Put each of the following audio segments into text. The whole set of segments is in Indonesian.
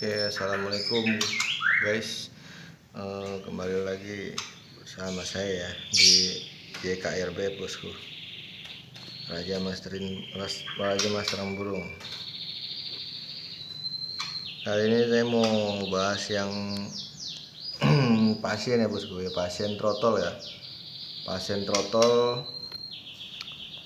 Oke, assalamualaikum guys. Kembali lagi bersama saya ya di JKRB bosku. Raja Mas Terang Burung. Kali ini saya mau bahas yang pasien ya bosku ya, pasien trotol ya. Pasien trotol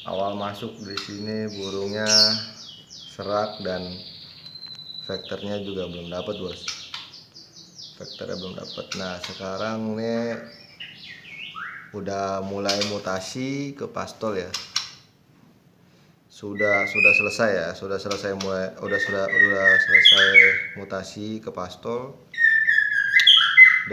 awal masuk di sini burungnya serak dan vektornya juga belum dapat bos, vektornya belum dapat. Nah sekarang nih udah mulai mutasi ke pastol ya, sudah selesai ya, sudah selesai mutasi ke pastol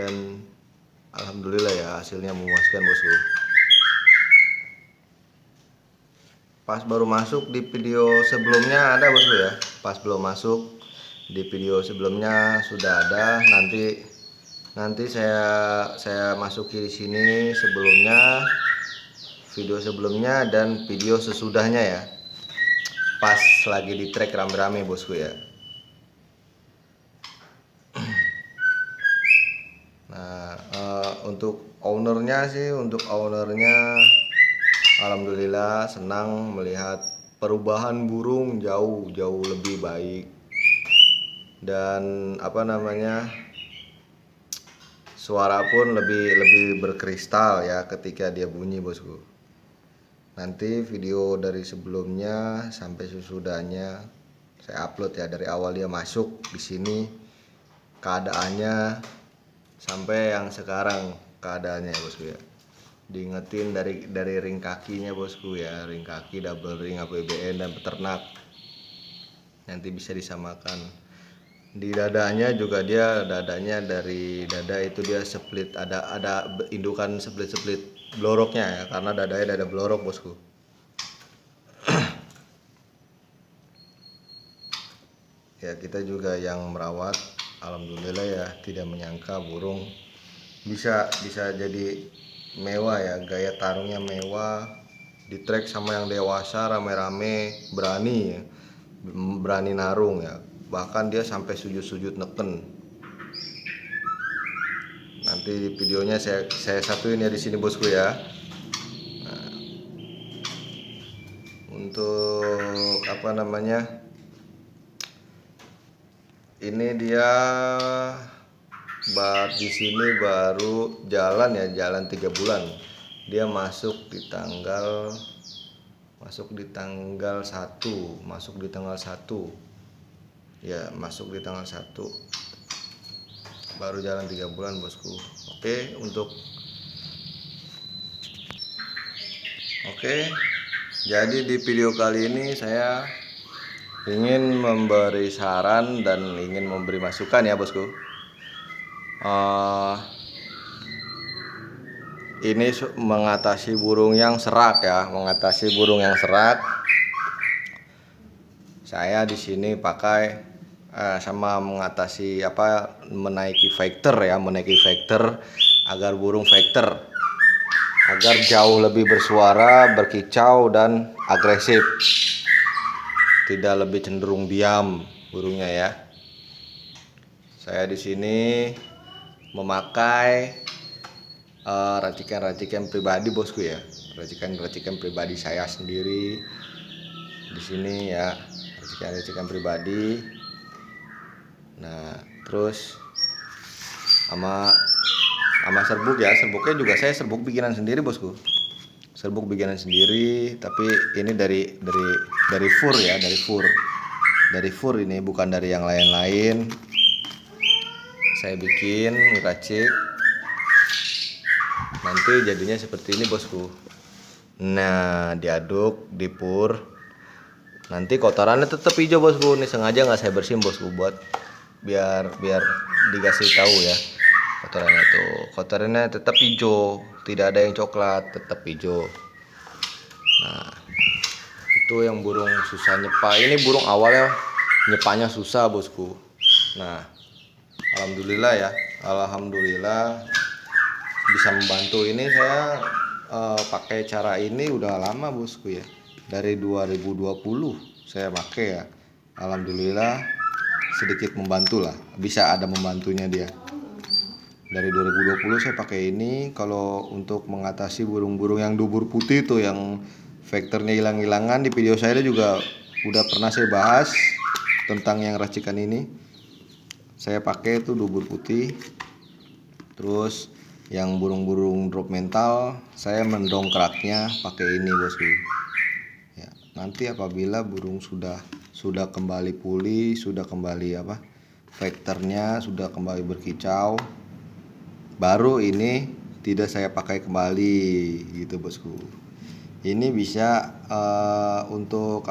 dan alhamdulillah ya hasilnya memuaskan bosku. Pas baru masuk di video sebelumnya ada bosku ya, pas belum masuk di video sebelumnya sudah ada. Nanti saya masuki di sini sebelumnya, video sebelumnya dan video sesudahnya ya, pas lagi di track rame-rame bosku ya. Nah untuk ownernya alhamdulillah senang melihat perubahan burung jauh lebih baik dan suara pun lebih berkristal ya ketika dia bunyi bosku. Nanti video dari sebelumnya sampai sesudahnya saya upload ya, dari awal dia masuk di sini keadaannya sampai yang sekarang keadaannya ya bosku ya. Diingetin dari ring kakinya bosku ya, ring kaki, double ring, APBN dan peternak. Nanti bisa disamakan. Di dadanya juga dari dada itu dia split, ada indukan split bloroknya ya, karena dadanya dada blorok bosku. Ya kita juga yang merawat alhamdulillah ya, tidak menyangka burung bisa jadi mewah ya, gaya tarungnya mewah, di track sama yang dewasa rame-rame, berani narung ya, bahkan dia sampai sujud neken. Nanti di videonya saya satuin ya di sini bosku ya. Nah, untuk ini dia di sini baru jalan 3 bulan. Dia masuk di tanggal 1 ya, masuk di tanggal 1, baru jalan 3 bulan bosku. Oke, jadi di video kali ini saya ingin memberi saran dan ingin memberi masukan ya bosku. Ini mengatasi burung yang serak ya, saya di sini pakai sama mengatasi menaiki vektor agar burung vektor agar jauh lebih bersuara, berkicau dan agresif, tidak lebih cenderung diam burungnya ya. Saya di sini memakai racikan pribadi bosku ya, racikan pribadi saya sendiri di sini ya, racikan pribadi. Nah terus sama serbuk ya, serbuknya juga saya serbuk bikinan sendiri bosku, tapi ini dari fur ya, dari fur ini, bukan dari yang lain. Saya bikin ngeracik, nanti jadinya seperti ini bosku. Nah diaduk, dipur, nanti kotorannya tetap hijau bosku. Ini sengaja nggak saya bersihin bosku, buat biar dikasih tahu ya, kotorannya tetap hijau, tidak ada yang coklat, tetap hijau. Nah itu yang burung susah nyepa, ini burung awalnya nyepanya susah bosku. Nah alhamdulillah bisa membantu. Ini saya pakai cara ini udah lama bosku ya, dari 2020 saya pakai ya. Alhamdulillah sedikit membantu lah, bisa ada membantunya dia. Dari 2020 saya pakai ini. Kalau untuk mengatasi burung-burung yang dubur putih tuh, yang vektornya hilang-hilangan, di video saya juga udah pernah saya bahas tentang yang racikan ini. Saya pakai tuh dubur putih. Terus yang burung-burung drop mental, saya mendongkraknya pakai ini bosku. Ya, nanti apabila burung sudah kembali pulih, sudah kembali vektornya sudah kembali berkicau, baru ini tidak saya pakai kembali gitu bosku. Ini bisa untuk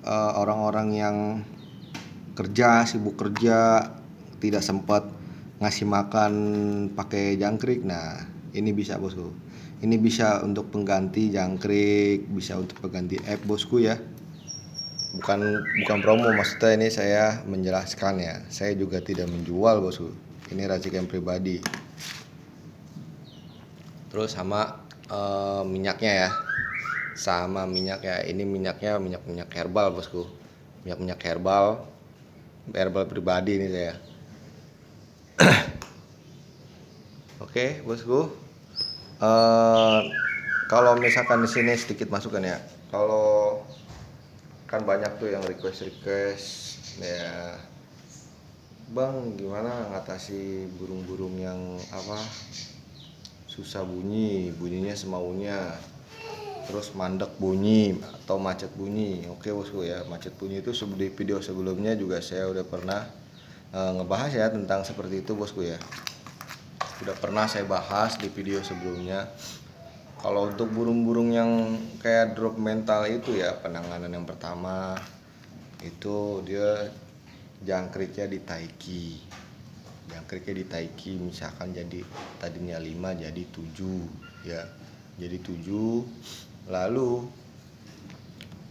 orang-orang yang sibuk kerja, tidak sempat ngasih makan pakai jangkrik. Nah, ini bisa bosku. Ini bisa untuk pengganti jangkrik, bisa untuk pengganti app bosku ya. Bukan promo, maksudnya ini saya menjelaskan ya. Saya juga tidak menjual bosku. Ini racikan pribadi. Terus sama minyaknya ya. Sama minyak ya. Ini minyak herbal bosku. Minyak herbal pribadi ini saya. Oke bosku. Kalau misalkan di sini sedikit masukan ya. Kalau kan banyak tuh yang request ya, Bang, gimana ngatasi burung-burung yang susah bunyinya semaunya, terus mandek bunyi atau macet bunyi. Oke bosku ya, macet bunyi itu di video sebelumnya juga saya udah pernah ngebahas ya tentang seperti itu bosku ya. Udah pernah saya bahas di video sebelumnya. Kalau untuk burung-burung yang kayak drop mental itu ya, penanganan yang pertama itu dia jangkriknya ditaiki. Misalkan jadi tadinya 5 jadi 7 ya. Jadi 7, lalu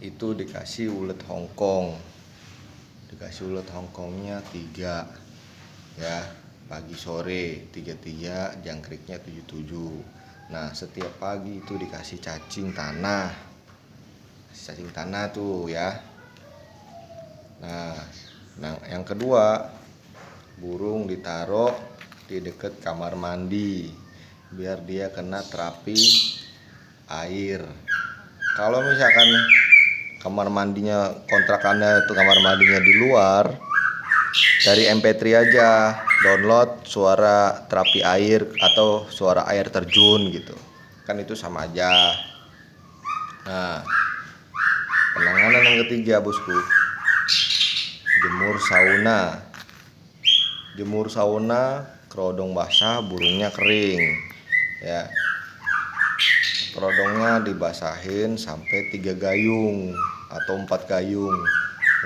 itu dikasih ulet Hongkong. Hongkongnya 3 ya. Pagi sore 3 jangkriknya 7. Nah, setiap pagi itu dikasih cacing tanah. Tuh ya. Nah, yang kedua, burung ditaruh di dekat kamar mandi biar dia kena terapi air. Kalau misalkan kamar mandinya, kontrakannya itu kamar mandinya di luar, dari MP3 aja download suara terapi air atau suara air terjun gitu, kan itu sama aja. Nah, penanganan yang ketiga bosku, jemur sauna, kerodong basah, burungnya kering ya. Kerodongnya dibasahin sampai 3 gayung atau 4 gayung,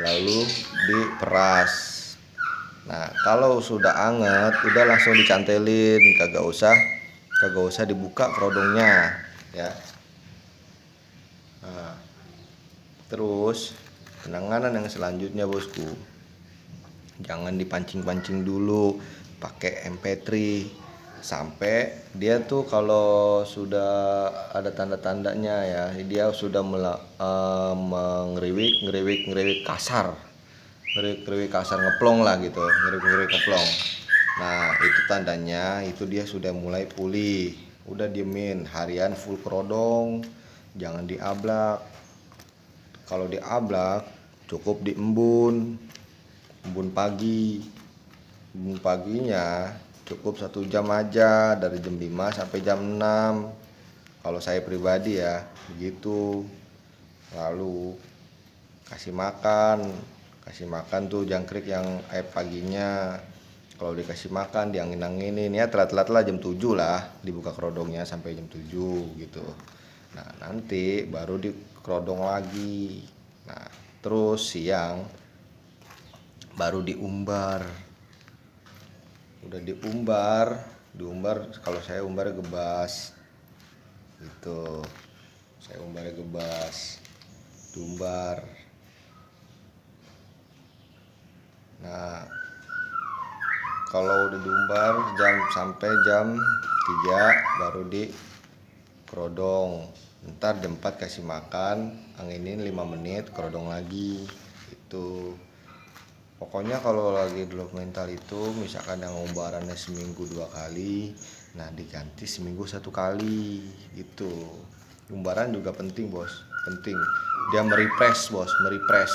lalu diperas. Nah, kalau sudah anget, udah langsung dicantelin, kagak usah dibuka kerodongnya ya. Nah, terus penanganan yang selanjutnya bosku, jangan dipancing-pancing dulu pakai MP3 sampai dia tuh kalau sudah ada tanda-tandanya ya, dia sudah ngeriwik kasar, ngeplong lah gitu, ngeriwik ngeplong. Nah, itu tandanya itu dia sudah mulai pulih. Udah diemin harian full kerodong, jangan diablak. Kalau diablak cukup diembun pagi. Paginya cukup 1 jam aja, dari jam 5 sampai jam 6. Kalau saya pribadi ya begitu. Lalu kasih makan tuh jangkrik yang paginya. Kalau dikasih makan diangin-anginin ya, telat-telat lah jam 7 lah dibuka kerodongnya sampai jam 7 gitu. Nah, nanti baru dikerodong lagi. Nah, terus siang baru diumbar. Udah diumbar, kalau saya umbar gebas gitu. Saya umbar gebas, diumbar. Nah, kalau udah diumbar sampai jam 3 baru dikerodong. Ntar jam 4 kasih makan, anginin 5 menit, kerodong lagi gitu. Pokoknya kalau lagi drop mental itu misalkan yang umbarannya seminggu 2 kali, nah diganti seminggu 1 kali gitu. Umbaran juga penting bos, penting. Dia merefresh bos, merefresh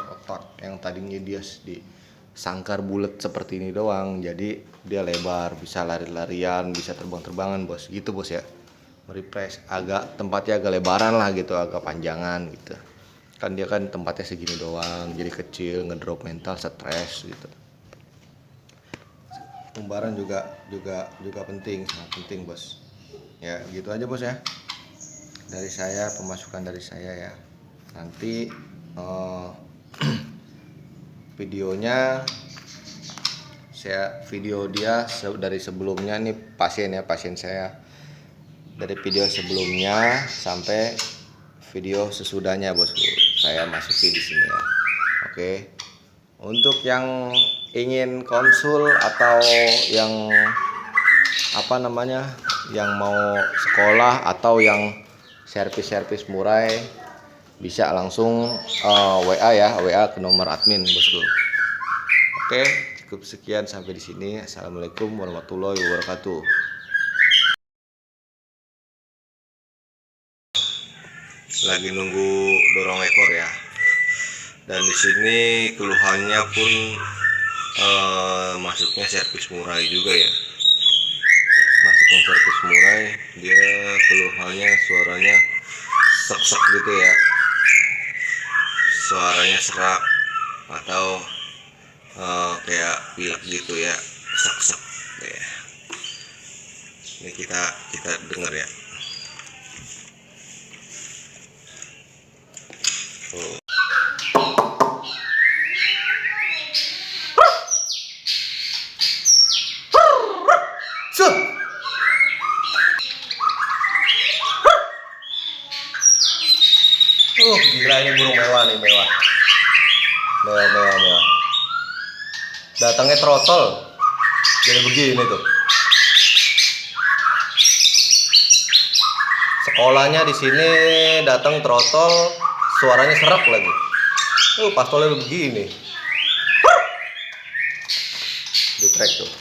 otak yang tadinya dia di sangkar bulat seperti ini doang, jadi dia lebar, bisa lari-larian, bisa terbang-terbangan bos, gitu bos ya. Merefresh agak tempatnya agak lebaran lah gitu, agak panjangan gitu. Kan dia kan tempatnya segini doang, jadi kecil, ngedrop mental, stres gitu. Umbaran juga penting, sangat penting bos. Ya gitu aja bos ya. Dari saya, pemasukan dari saya ya. Nanti videonya video dia dari sebelumnya nih, pasien saya, dari video sebelumnya sampai video sesudahnya bosku, saya masukin di sini ya. Oke. Untuk yang ingin konsul atau yang yang mau sekolah atau yang servis murai, bisa langsung WA ya, WA ke nomor admin bosku. Oke, cukup sekian sampai di sini. Assalamualaikum warahmatullahi wabarakatuh. Lagi nunggu dorong ekor ya. Dan di sini keluhannya pun masuknya servis murai juga ya. Masuknya servis murai, dia keluhannya suaranya sek-sek gitu ya. Suaranya serak atau kayak pilek gitu ya, sek-sek ya. Ini kita dengar ya. Oh. Gila ini burung mewah nih, mewah. Datangnya trotol. Jadi begini tuh. Sekolahnya di sini datang trotol, suaranya serak lagi. Pastolnya begini. Di track tuh.